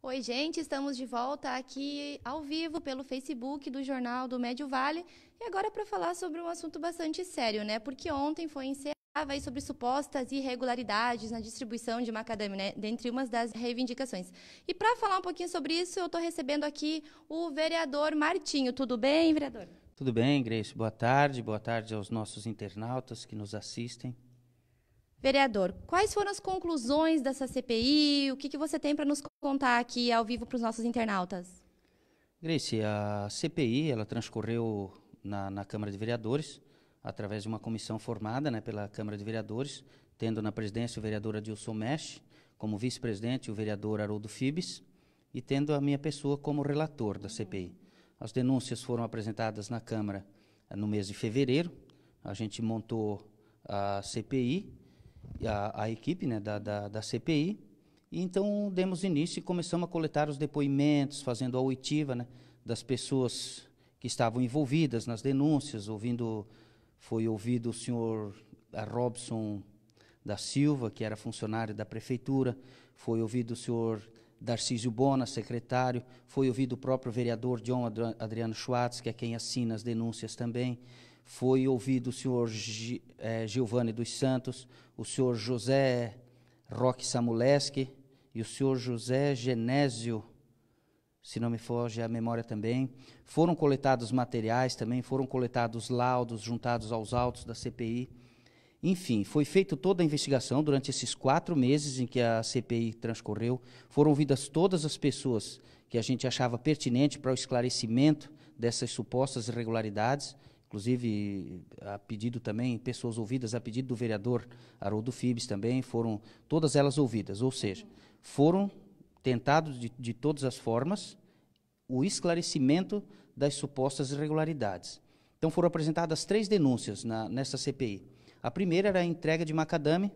Oi, gente, estamos de volta aqui ao vivo pelo Facebook do Jornal do Médio Vale e agora para falar sobre um assunto bastante sério, né? Porque ontem foi encerrado aí sobre supostas irregularidades na distribuição de macadâmia, né? Dentre umas das reivindicações. E para falar um pouquinho sobre isso, eu estou recebendo aqui o vereador Martinho. Tudo bem, vereador? Tudo bem, Grace. Boa tarde aos nossos internautas que nos assistem. Vereador, quais foram as conclusões dessa CPI? O que você tem para nos contar aqui ao vivo para os nossos internautas? Grace, a CPI ela transcorreu na Câmara de Vereadores, através de uma comissão formada, né, pela Câmara de Vereadores, tendo na presidência o vereador Adilson Mesch, como vice-presidente o vereador Haroldo Fibes, e tendo a minha pessoa como relator da CPI. As denúncias foram apresentadas na Câmara no mês de fevereiro, a gente montou a CPI, a equipe, né, da CPI, e então demos início e começamos a coletar os depoimentos, fazendo a oitiva, né, das pessoas que estavam envolvidas nas denúncias. Foi ouvido o senhor Robson da Silva, que era funcionário da prefeitura, foi ouvido o senhor Darcísio Bona, secretário, foi ouvido o próprio vereador John Adriano Schwartz, que é quem assina as denúncias também, foi ouvido o senhor Giovanni dos Santos, o senhor José Roque Samuleski e o senhor José Genésio, se não me foge a memória também. Foram coletados materiais também, foram coletados laudos juntados aos autos da CPI. Enfim, foi feita toda a investigação durante esses 4 meses em que a CPI transcorreu. Foram ouvidas todas as pessoas que a gente achava pertinente para o esclarecimento dessas supostas irregularidades. Inclusive, a pedido também, pessoas ouvidas a pedido do vereador Haroldo Fibes também, foram todas elas ouvidas, ou seja, foram tentados de todas as formas o esclarecimento das supostas irregularidades. Então foram apresentadas 3 denúncias nessa CPI. A primeira era a entrega de macadame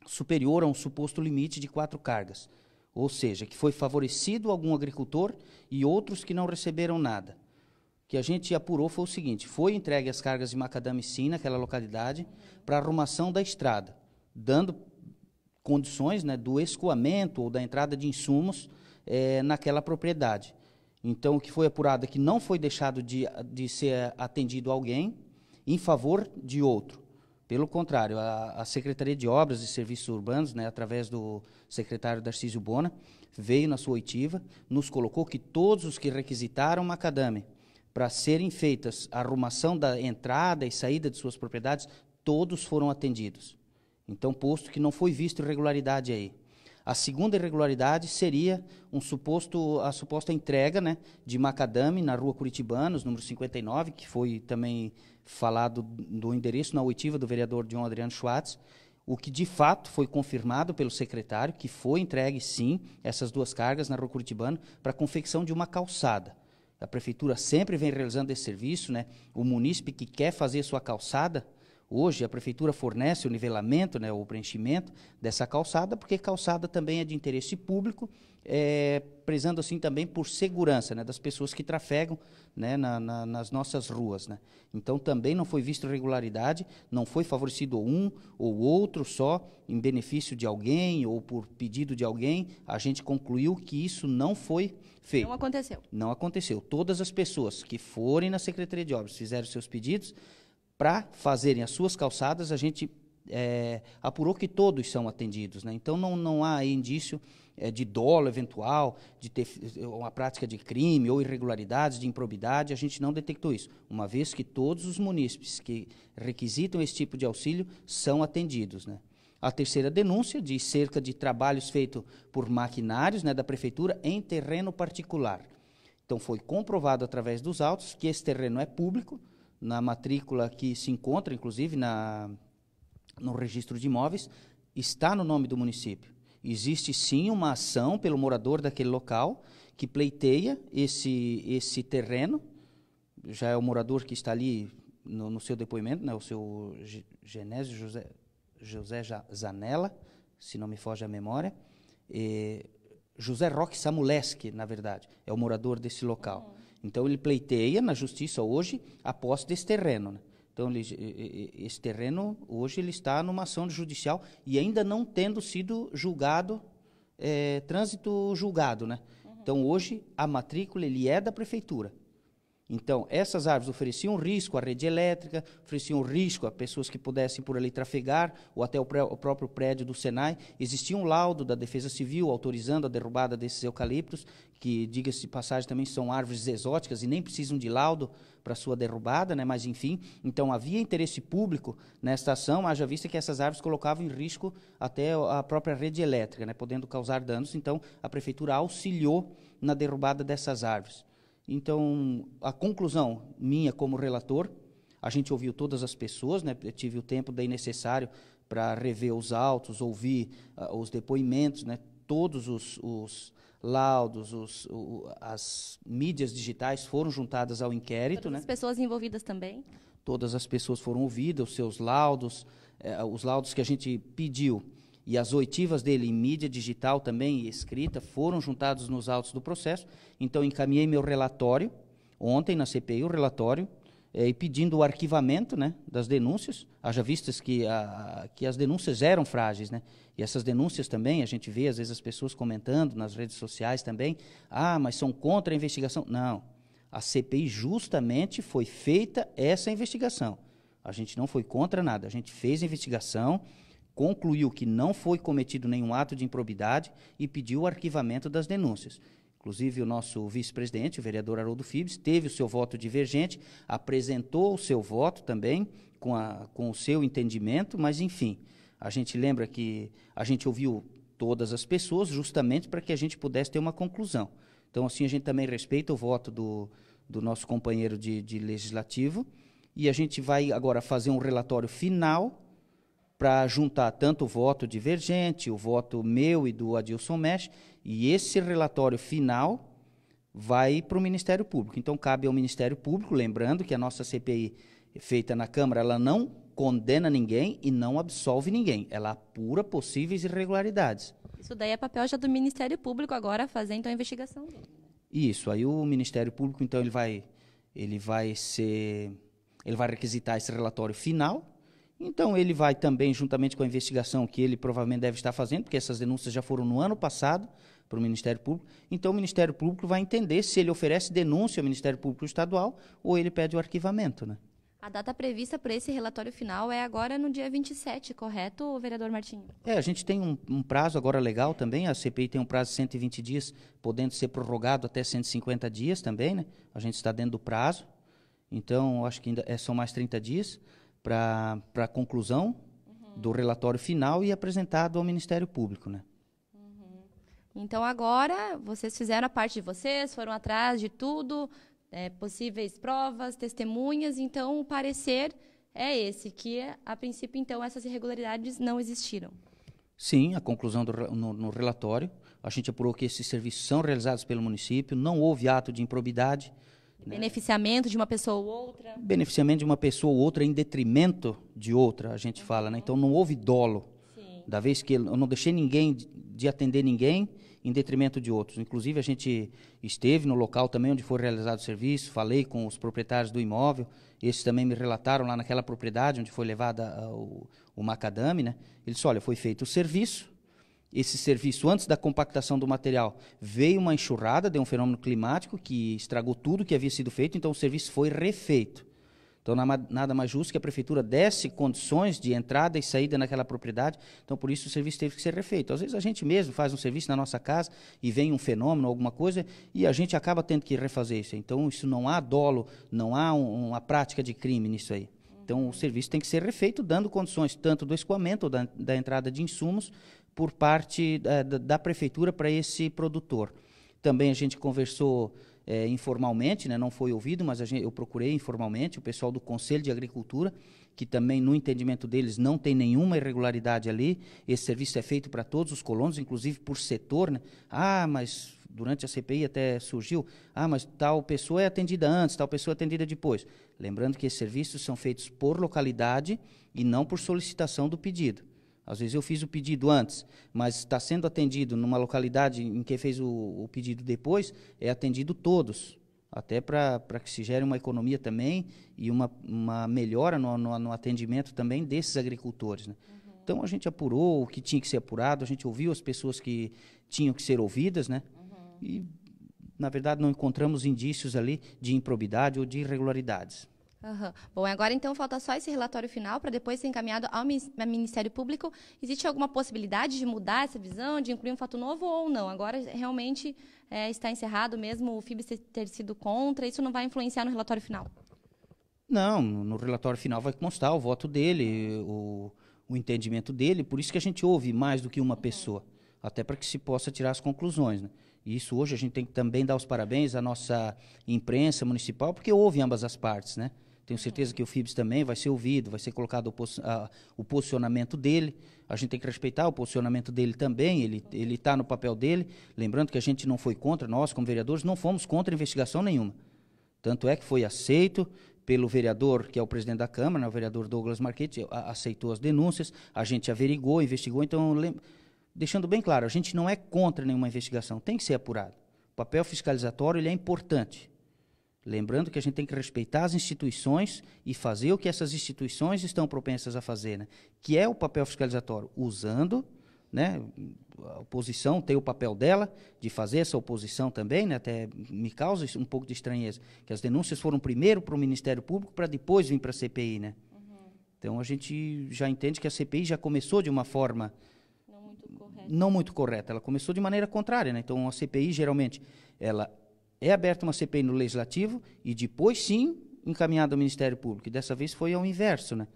superior a um suposto limite de 4 cargas, ou seja, que foi favorecido algum agricultor e outros que não receberam nada. O que a gente apurou foi o seguinte: foi entregue as cargas de macadame sim naquela localidade para arrumação da estrada, dando condições, né, do escoamento ou da entrada de insumos naquela propriedade. Então, o que foi apurado é que não foi deixado de ser atendido alguém em favor de outro. Pelo contrário, a Secretaria de Obras e Serviços Urbanos, né, através do secretário Darcísio Bona, veio na sua oitiva, nos colocou que todos os que requisitaram macadame para serem feitas a arrumação da entrada e saída de suas propriedades, todos foram atendidos. Então, posto que não foi visto irregularidade aí. A segunda irregularidade seria a suposta entrega, né, de macadame na rua Curitibanos, número 59, que foi também falado do endereço na oitiva do vereador John Adriano Schwartz, o que de fato foi confirmado pelo secretário, que foi entregue sim essas 2 cargas na rua Curitibano para a confecção de uma calçada. A prefeitura sempre vem realizando esse serviço, né? O munícipe que quer fazer sua calçada, hoje a prefeitura fornece o nivelamento, né, o preenchimento dessa calçada, porque calçada também é de interesse público, prezando assim também por segurança, né, das pessoas que trafegam, né, nas nossas ruas, né. Então também não foi visto irregularidade, não foi favorecido um ou outro só em benefício de alguém ou por pedido de alguém. A gente concluiu que isso não foi feito. Não aconteceu. Não aconteceu. Todas as pessoas que forem na Secretaria de Obras, fizeram seus pedidos para fazerem as suas calçadas, a gente apurou que todos são atendidos, né? Então não há indício de dolo eventual, de ter uma prática de crime ou irregularidades, de improbidade. A gente não detectou isso, uma vez que todos os munícipes que requisitam esse tipo de auxílio são atendidos, né? A terceira denúncia de cerca de trabalhos feitos por maquinários, né, da prefeitura em terreno particular. Então foi comprovado através dos autos que esse terreno é público, na matrícula que se encontra, inclusive, no registro de imóveis, está no nome do município. Existe, sim, uma ação pelo morador daquele local que pleiteia esse terreno, já é o morador que está ali no seu depoimento, né, o seu Genésio José Zanella, se não me foge a memória, José Roque Samuleski, na verdade, é o morador desse local. Então, ele pleiteia na justiça hoje a posse desse terreno, né? Então, esse terreno, hoje, ele está numa ação judicial e ainda não tendo sido julgado trânsito julgado, né? Então, hoje, a matrícula ele é da prefeitura. Então, essas árvores ofereciam risco à rede elétrica, ofereciam risco a pessoas que pudessem por ali trafegar, ou até o próprio prédio do Senai. Existia um laudo da Defesa Civil autorizando a derrubada desses eucaliptos, que, diga-se de passagem, também são árvores exóticas e nem precisam de laudo para sua derrubada, né? Mas, enfim, então havia interesse público nesta ação, haja vista que essas árvores colocavam em risco até a própria rede elétrica, né? Podendo causar danos. Então, a prefeitura auxiliou na derrubada dessas árvores. Então, a conclusão minha como relator, a gente ouviu todas as pessoas, né? Eu tive o tempo daí necessário para rever os autos, ouvir os depoimentos, né? Todos os laudos, as mídias digitais foram juntadas ao inquérito. Todas né? as pessoas envolvidas também? Todas as pessoas foram ouvidas, os seus laudos, os laudos que a gente pediu e as oitivas dele em mídia digital também e escrita foram juntados nos autos do processo. Então, encaminhei meu relatório, ontem na CPI, o relatório, e pedindo o arquivamento, né, das denúncias, haja vistas que as denúncias eram frágeis, né, e essas denúncias também, a gente vê às vezes as pessoas comentando nas redes sociais também, mas são contra a investigação. Não, a CPI justamente foi feita essa investigação. A gente não foi contra nada, a gente fez a investigação, concluiu que não foi cometido nenhum ato de improbidade e pediu o arquivamento das denúncias. Inclusive, o nosso vice-presidente, o vereador Haroldo Fibes, teve o seu voto divergente, apresentou o seu voto também, com o seu entendimento, mas, enfim, a gente lembra que a gente ouviu todas as pessoas justamente para que a gente pudesse ter uma conclusão. Então, assim, a gente também respeita o voto do nosso companheiro de legislativo e a gente vai agora fazer um relatório final para juntar tanto o voto divergente, o voto meu e do Adilson Mesh, e esse relatório final vai para o Ministério Público. Então, cabe ao Ministério Público, lembrando que a nossa CPI feita na Câmara, ela não condena ninguém e não absolve ninguém, ela apura possíveis irregularidades. Isso daí é papel já do Ministério Público agora fazer, então, a investigação dele. Isso, aí o Ministério Público, então, ele vai requisitar esse relatório final. Então, ele vai também, juntamente com a investigação que ele provavelmente deve estar fazendo, porque essas denúncias já foram no ano passado para o Ministério Público, então o Ministério Público vai entender se ele oferece denúncia ao Ministério Público Estadual ou ele pede o arquivamento, né? A data prevista para esse relatório final é agora no dia 27, correto, vereador Martinho? A gente tem um prazo agora legal também, a CPI tem um prazo de 120 dias, podendo ser prorrogado até 150 dias também, né? A gente está dentro do prazo, então acho que ainda são mais 30 dias, para a conclusão do relatório final e apresentado ao Ministério Público, né? Então, agora, vocês fizeram a parte de vocês, foram atrás de tudo, possíveis provas, testemunhas, então o parecer é esse, que a princípio, então, essas irregularidades não existiram. Sim, a conclusão no relatório, a gente apurou que esses serviços são realizados pelo município, não houve ato de improbidade, Beneficiamento de uma pessoa ou outra. Beneficiamento de uma pessoa ou outra em detrimento de outra, a gente fala, né? Então não houve dolo. Sim. Da vez que eu não deixei ninguém de atender ninguém em detrimento de outros. Inclusive, a gente esteve no local também onde foi realizado o serviço, falei com os proprietários do imóvel, esses também me relataram lá naquela propriedade onde foi levada o macadame, né? Eles disseram, olha, foi feito o serviço, esse serviço, antes da compactação do material, veio uma enxurrada, deu um fenômeno climático que estragou tudo que havia sido feito, então o serviço foi refeito. Então, nada mais justo que a prefeitura desse condições de entrada e saída naquela propriedade, então por isso o serviço teve que ser refeito. Às vezes a gente mesmo faz um serviço na nossa casa e vem um fenômeno, alguma coisa, e a gente acaba tendo que refazer isso. Então, isso não há dolo, não há uma prática de crime nisso aí. Então, o serviço tem que ser refeito, dando condições tanto do escoamento ou da entrada de insumos, por parte da prefeitura para esse produtor. Também a gente conversou informalmente, né, não foi ouvido, mas eu procurei informalmente o pessoal do Conselho de Agricultura, que também, no entendimento deles, não tem nenhuma irregularidade ali. Esse serviço é feito para todos os colonos, inclusive por setor, né? Mas durante a CPI até surgiu, mas tal pessoa é atendida antes, tal pessoa é atendida depois. Lembrando que esses serviços são feitos por localidade e não por solicitação do pedido. Às vezes eu fiz o pedido antes, mas está sendo atendido numa localidade em que fez o pedido depois, é atendido todos, até para que se gere uma economia também e uma melhora no atendimento também desses agricultores, né? Então, a gente apurou o que tinha que ser apurado, a gente ouviu as pessoas que tinham que ser ouvidas, né? E, na verdade, não encontramos indícios ali de improbidade ou de irregularidades. Bom, agora então falta só esse relatório final para depois ser encaminhado ao Ministério Público. Existe alguma possibilidade de mudar essa visão, de incluir um fato novo ou não? Agora realmente está encerrado mesmo o FIBS ter sido contra, isso não vai influenciar no relatório final? Não, no relatório final vai constar o voto dele, o entendimento dele, por isso que a gente ouve mais do que uma pessoa, até para que se possa tirar as conclusões, né? E isso hoje a gente tem que também dar os parabéns à nossa imprensa municipal, porque ouve ambas as partes, né? Tenho certeza que o FIBS também vai ser ouvido, vai ser colocado o posicionamento dele. A gente tem que respeitar o posicionamento dele também, ele está no papel dele. Lembrando que a gente não foi contra, nós como vereadores não fomos contra investigação nenhuma. Tanto é que foi aceito pelo vereador, que é o presidente da Câmara, né, o vereador Douglas Marchetti, aceitou as denúncias, a gente averigou, investigou. Então, deixando bem claro, a gente não é contra nenhuma investigação, tem que ser apurado. O papel fiscalizatório ele é importante. Lembrando que a gente tem que respeitar as instituições e fazer o que essas instituições estão propensas a fazer, né? Que é o papel fiscalizatório, usando, né? A oposição tem o papel dela de fazer essa oposição também, né? Até me causa um pouco de estranheza, que as denúncias foram primeiro para o Ministério Público para depois vir para a CPI, né? Então a gente já entende que a CPI já começou de uma forma não muito correta, ela começou de maneira contrária, né? Então a CPI geralmente ela é aberta uma CPI no Legislativo e depois, sim, encaminhada ao Ministério Público. E dessa vez foi ao inverso, né?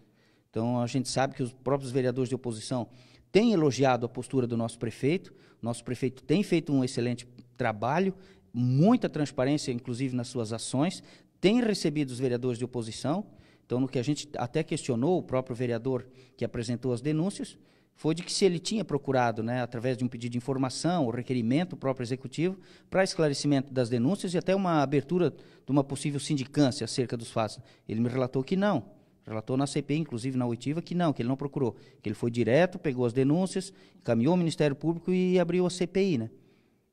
Então, a gente sabe que os próprios vereadores de oposição têm elogiado a postura do nosso prefeito. Nosso prefeito tem feito um excelente trabalho, muita transparência, inclusive, nas suas ações. Tem recebido os vereadores de oposição. Então, no que a gente até questionou, o próprio vereador que apresentou as denúncias, foi de que se ele tinha procurado, né, através de um pedido de informação, ou requerimento, o próprio executivo, para esclarecimento das denúncias e até uma abertura de uma possível sindicância acerca dos fatos. Ele me relatou que não. Relatou na CPI, inclusive na oitiva, que não, que ele não procurou. Que ele foi direto, pegou as denúncias, encaminhou ao Ministério Público e abriu a CPI, né?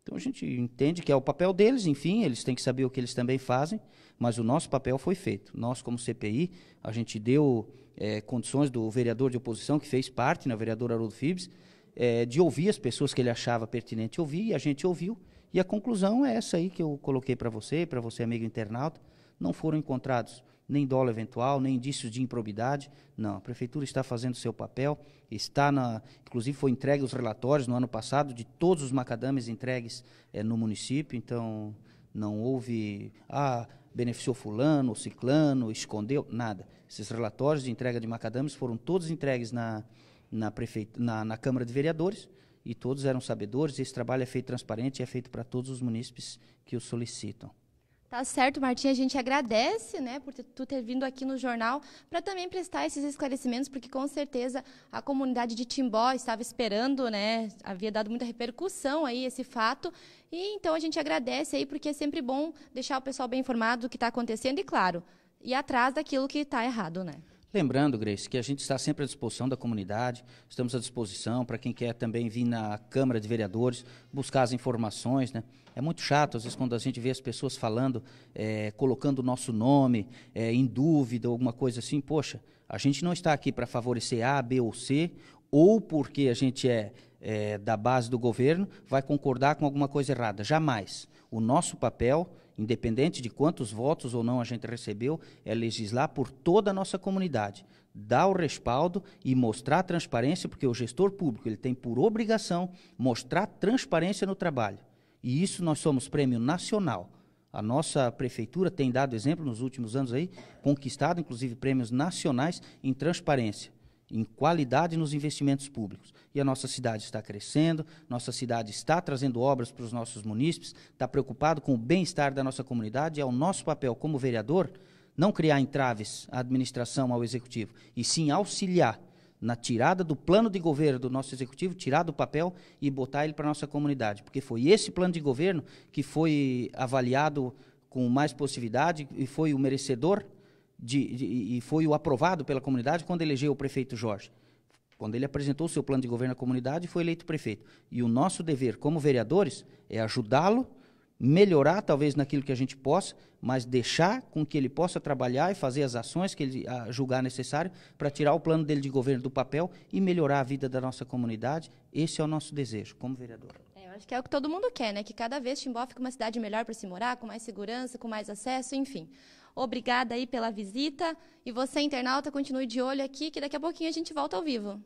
Então a gente entende que é o papel deles, enfim, eles têm que saber o que eles também fazem, mas o nosso papel foi feito. Nós, como CPI, a gente deu condições do vereador de oposição, que fez parte, né, o vereador Haroldo Fibes, de ouvir as pessoas que ele achava pertinente ouvir, e a gente ouviu, e a conclusão é essa aí que eu coloquei para você, amigo internauta. Não foram encontrados nem dolo eventual, nem indícios de improbidade. Não, a Prefeitura está fazendo o seu papel, inclusive foi entregue os relatórios no ano passado de todos os macadames entregues no município, então não houve, beneficiou fulano, ciclano, escondeu, nada. Esses relatórios de entrega de macadames foram todos entregues na Câmara de Vereadores, e todos eram sabedores, e esse trabalho é feito transparente e é feito para todos os munícipes que o solicitam. Tá certo, Martim, a gente agradece, né, por tu ter vindo aqui no jornal para também prestar esses esclarecimentos, porque com certeza a comunidade de Timbó estava esperando, né, havia dado muita repercussão aí esse fato, e então a gente agradece aí, porque é sempre bom deixar o pessoal bem informado do que está acontecendo e, claro, ir atrás daquilo que está errado, né? Lembrando, Grace, que a gente está sempre à disposição da comunidade, estamos à disposição para quem quer também vir na Câmara de Vereadores, buscar as informações, né? É muito chato, às vezes, quando a gente vê as pessoas falando, colocando o nosso nome em dúvida, alguma coisa assim. Poxa, a gente não está aqui para favorecer A, B ou C, ou porque a gente é da base do governo, vai concordar com alguma coisa errada. Jamais. O nosso papel, independente de quantos votos ou não a gente recebeu, é legislar por toda a nossa comunidade, dar o respaldo e mostrar transparência, porque o gestor público ele tem por obrigação mostrar transparência no trabalho. E isso nós somos prêmio nacional. A nossa prefeitura tem dado exemplo nos últimos anos aí, conquistado inclusive prêmios nacionais em transparência, em qualidade nos investimentos públicos. E a nossa cidade está crescendo, nossa cidade está trazendo obras para os nossos munícipes, está preocupado com o bem-estar da nossa comunidade, e é o nosso papel como vereador não criar entraves à administração, ao executivo, e sim auxiliar na tirada do plano de governo do nosso executivo, tirar do papel e botar ele para a nossa comunidade, porque foi esse plano de governo que foi avaliado com mais positividade e foi o merecedor e foi o aprovado pela comunidade quando elegeu o prefeito Jorge. Quando ele apresentou o seu plano de governo à comunidade, foi eleito prefeito. E o nosso dever como vereadores é ajudá-lo melhorar talvez naquilo que a gente possa, mas deixar com que ele possa trabalhar e fazer as ações que ele julgar necessário para tirar o plano dele de governo do papel e melhorar a vida da nossa comunidade. Esse é o nosso desejo, como vereador. Eu acho que é o que todo mundo quer, né? Que cada vez Timbó fique uma cidade melhor para se morar, com mais segurança, com mais acesso, enfim. Obrigada aí pela visita. E você, internauta, continue de olho aqui, que daqui a pouquinho a gente volta ao vivo.